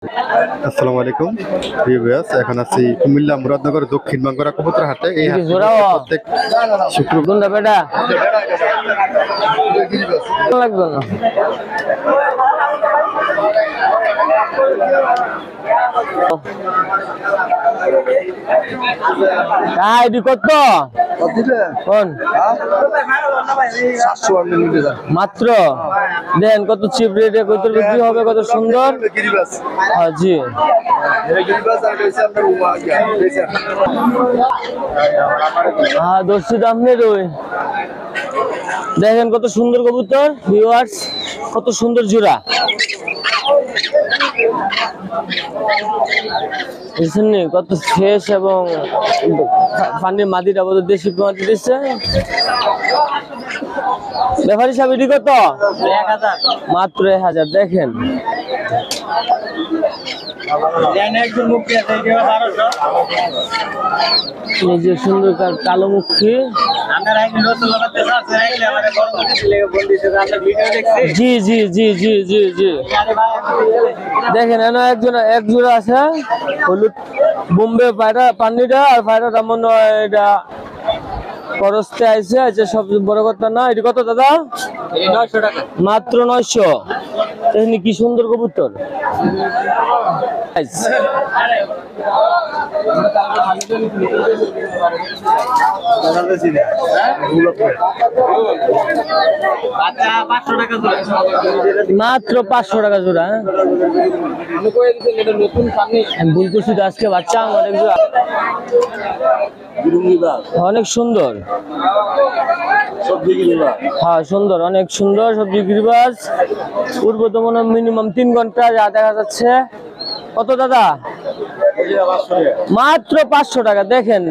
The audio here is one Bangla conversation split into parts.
আসসালামু আলাইকুম ভিউয়ার্স, এখন আছি কুমিল্লা মুরাদনগর দক্ষিণ বাঙ্গুরা কবুতর হাটে। এই হাটে প্রত্যেক শুক্রবার বেটা লাগবে না। কত মাত্র দেন, কত চিপ রেটে কত বিক্রি হবে, কত সুন্দর। জি হ্যাঁ দর্শি দাম নেই। দেখেন কত সুন্দর কবুতর ভিউয়ার্স, কত সুন্দর জোড়া। কত ফ্রেশ এবং পানির মাটিটা বলতে দেশি মাটি দিচ্ছে। ব্যাপারী সাহেব এটি কত? মাত্র 1000। দেখেন নিজের সুন্দর কালো মুখী। জি জি জি জি জি জি দেখেন এক জোড়া আছে হলুদ বোম্বে পায়রা পানিটা, আর পায়রাটা মনে হয় এটা খরচতে আইছে। সবচেয়ে বড় কথা না, এটি কত দাদা? 900 টাকা মাত্র। 900। দেখনি কি সুন্দর কবুতর। মাত্র 500 টাকা জোড়া। ভুল করছি আজকে বাচ্চা অনেক সুন্দর। হ্যাঁ সুন্দর, অনেক সুন্দর সবজি গিরিবাজ। উঠবো তো মনে মিনিমাম 3 ঘন্টা যা দেখা যাচ্ছে। কত দাদা? মাত্র 500 টাকা। দেখেন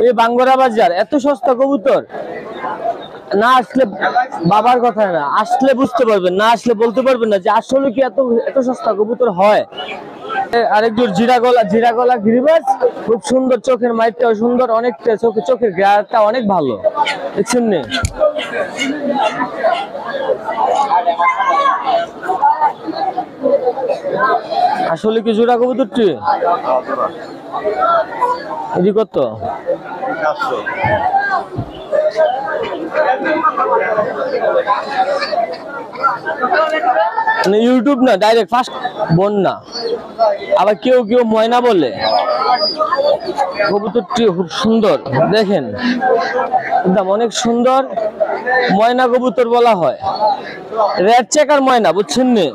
এই বাঙ্গুরা বাজার এত সস্তা কবুতর না আসলে বাবার কথা না, আসলে বুঝতে পারবেন, না আসলে বলতে পারবেন না যে আসলে কি এত সস্তা কবুতর হয়। আরেকজন জিরা গলা গিরিবাজ, খুব সুন্দর, চোখের মাইটটাও সুন্দর, অনেকটা চোখের গ্রাহটা অনেক ভালো। দেখছেন নে আসলে কি জোড়া কবুতরটি? এটি কত? ইউটিউব না, ডাইরেক্ট ফার্স্ট বন্যা। আবার কেউ কেউ ময়না বলে। কবুতরটি খুব সুন্দর, দেখেন একদম অনেক সুন্দর। ময়না কবুতর বলা হয়, রেড চেকার ময়না, বুঝছেন নি?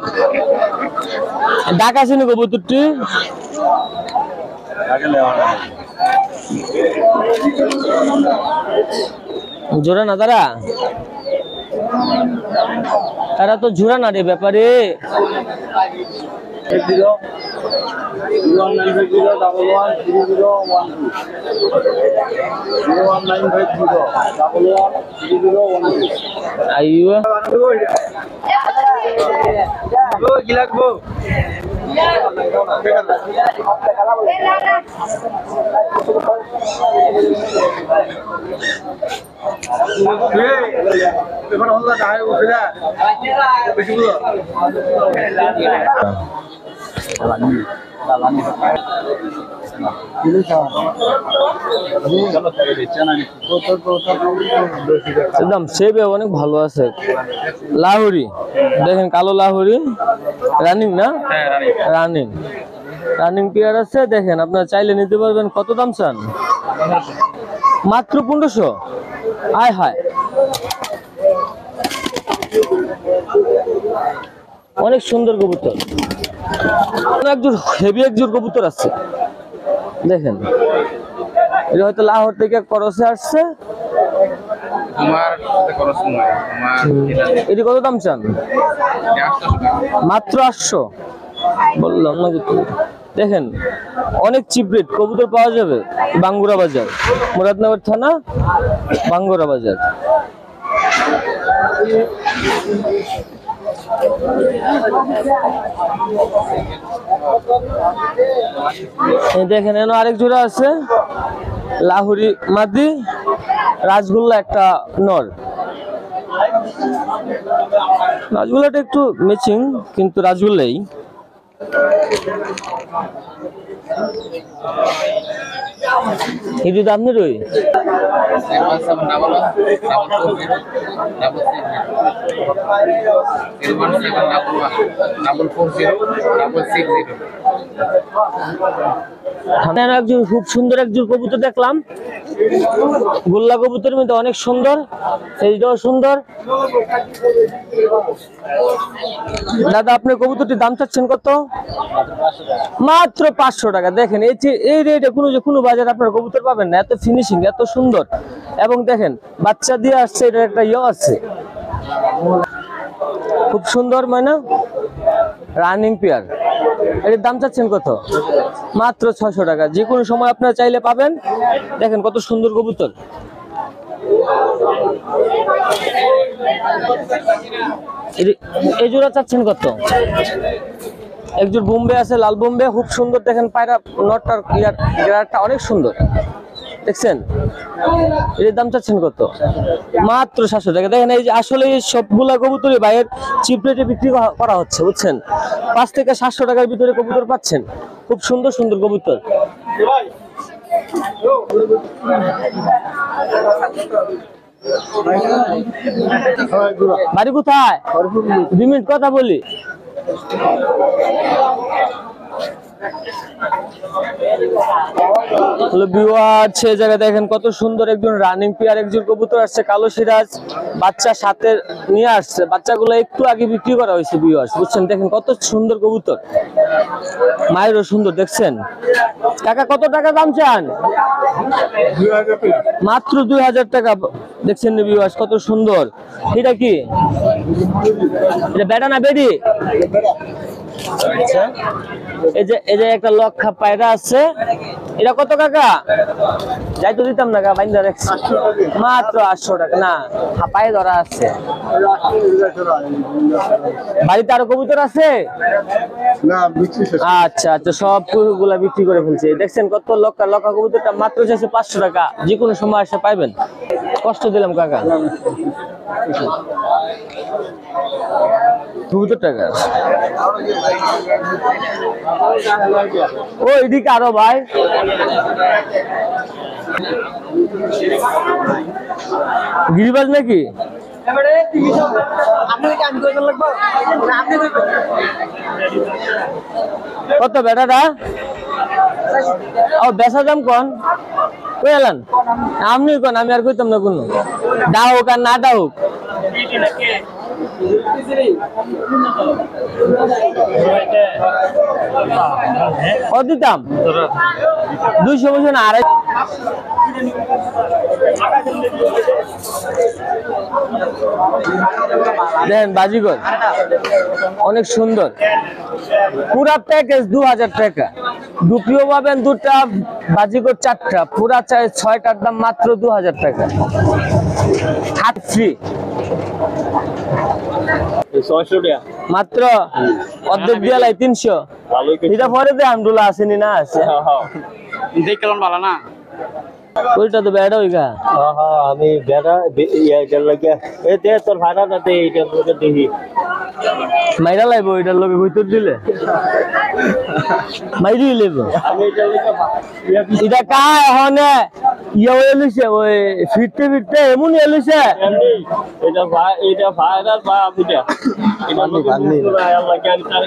ডাক আসেনি কবুতরটি। জোড়া না তারা তো জোড়া না রে ব্যাপারে। কি লাগবো? একদম সেবে অনেক ভালো আছে। লাহোরি দেখেন, কালো লাহোরি, রানিং না? রানিং পেয়ার আছে। দেখেন আপনারা চাইলে নিতে পারবেন। কত দাম চান? মাত্র 1500। আয় হায়, অনেক সুন্দর কবুতর। একজন হেভি একজন কবুতর আছে, দেখেন এটা হয়তো লাহোর থেকে করসে আসছে। এটি কত দাম চান? মাত্র 800 বললাম না। দেখেন অনেক চিপ রেট কবুতর পাওয়া যাবে বাঙ্গুরা বাজার, মুরাদনগর থানা, বাঙ্গুরা বাজার। দেখেন এনে আরেক জোড়া আছে, লাহুরি মাদি, রাজগোল্লা একটা নর। রাজগোল্লাটা একটু ম্যাচিং, কিন্তু রাজগোল্লাই itu দাম নি রই একজন খুব সুন্দর একজন কবুতর দেখলাম, গোল্লা কবুতরের মধ্যে অনেক সুন্দর, সেইটাও সুন্দর। দাদা আপনার কবুতরটির দাম চাচ্ছেন কত? মাত্র 500 টাকা। দেখেন এই রেটে কোনো বাজারে আপনার কবুতর পাবেন না, এত ফিনিশিং, এত সুন্দর। এবং দেখেন বাচ্চা দিয়ে আসছে, এটার একটা ইয়ে আছে, খুব সুন্দর, মানে রানিং পেয়ার। এর দাম চাচ্ছেন কত? মাত্র 600 টাকা। যে কোনো সময় আপনারা চাইলে পাবেন। দেখেন কত সুন্দর কবুতর। এই জোড়া চাচ্ছেন কত? একজোড় বোম্বে আছে, লাল বোম্বে, খুব সুন্দর। দেখেন পায়রা নটটার গ্রাডটা অনেক সুন্দর, দেখছেন? এর দাম চাচ্ছেন কত? মাত্র 700 টাকা। দেখেন এই যে আসলে সবগুলা কবুতরই ভাইয়ের চিপ রেটে বিক্রি করা হচ্ছে, বুঝছেন? 5 থেকে 700 টাকার ভিতরে কবুতর পাচ্ছেন, খুব সুন্দর সুন্দর কবুতর। বাড়ি কোথায়? 2 মিনিট কথা বলি। জায়গায় দেখেন কত সুন্দর একজন রানিং পেয়ার একজন কবুতর আসছে, কালো সিরাজ, বাচ্চা সাথে নিয়ে আসছে। বাচ্চাগুলো একটু আগে বিক্রি করা হয়েছে ভিউয়ার্স, বুঝছেন? দেখেন কত সুন্দর কবুতর, মায়েরও সুন্দর, দেখছেন? কাকা কত টাকা দাম চান? মাত্র 2000 টাকা। দেখছেন ভিউয়ার্স কত সুন্দর। এটা কি? এটা বেটা না বেডি? আচ্ছা, এই যে একটা লক্ষা পায়রা আছে, এটা কত কাকা? যাই তো দিতাম না, বাইন্দা রাখছি। মাত্র 800 টাকা। না, পায়ে ধরা আছে। বাড়িতে আরো কবুতর আছে? আচ্ছা আচ্ছা, সব গুলা বিক্রি করে ফেলছে। দেখছেন কত লক্ষা লক্ষা কবুতরটা মাত্র চাইছে 500 টাকা। যে কোনো সময় এসে পাইবেন। কষ্ট দিলাম কাকা। কবুতর টাকা ও এদিকে আরো ভাই, গিরিবাজ নাকি? কত বেটাটা? ও বেচা দাম কোন কই এলেন? আপনি কোন, আমি আর কইতাম না কোনো। ডাউক আর না ডাউক ও দিতাম 200 বছর না 250। দেখেন বাজিগর অনেক সুন্দর, পুরা প্যাকেজ 2000 টাকা। দুপিও পাবেন দুটা, বাজিগর 4টা, পুরা 6টার দাম মাত্র 2000 টাকা। হাত ফ্রি মাত্র, অর্ধেক দিয়ে 300। এটা পরে দে আমডুলা আসেনি না আছে দেখলাম ভালো না, ওইটা তো বেড়া ওইগা। আমি বেড়া ইয়ার লাগে এ দে তোর ভাড়া না দে, এইটা লোকে দেখি মাইরা লাইব, ওইটার লোকে ভিতর দিলে মাইরি লইব। আমি এটা লাগে এটা কা হনে ইয়া হইছে, ওই ফিরতে ফিরতে এমন হইছে। এটা ভাইরাল বা বুঝা এটা লোকে লাগে আমি তার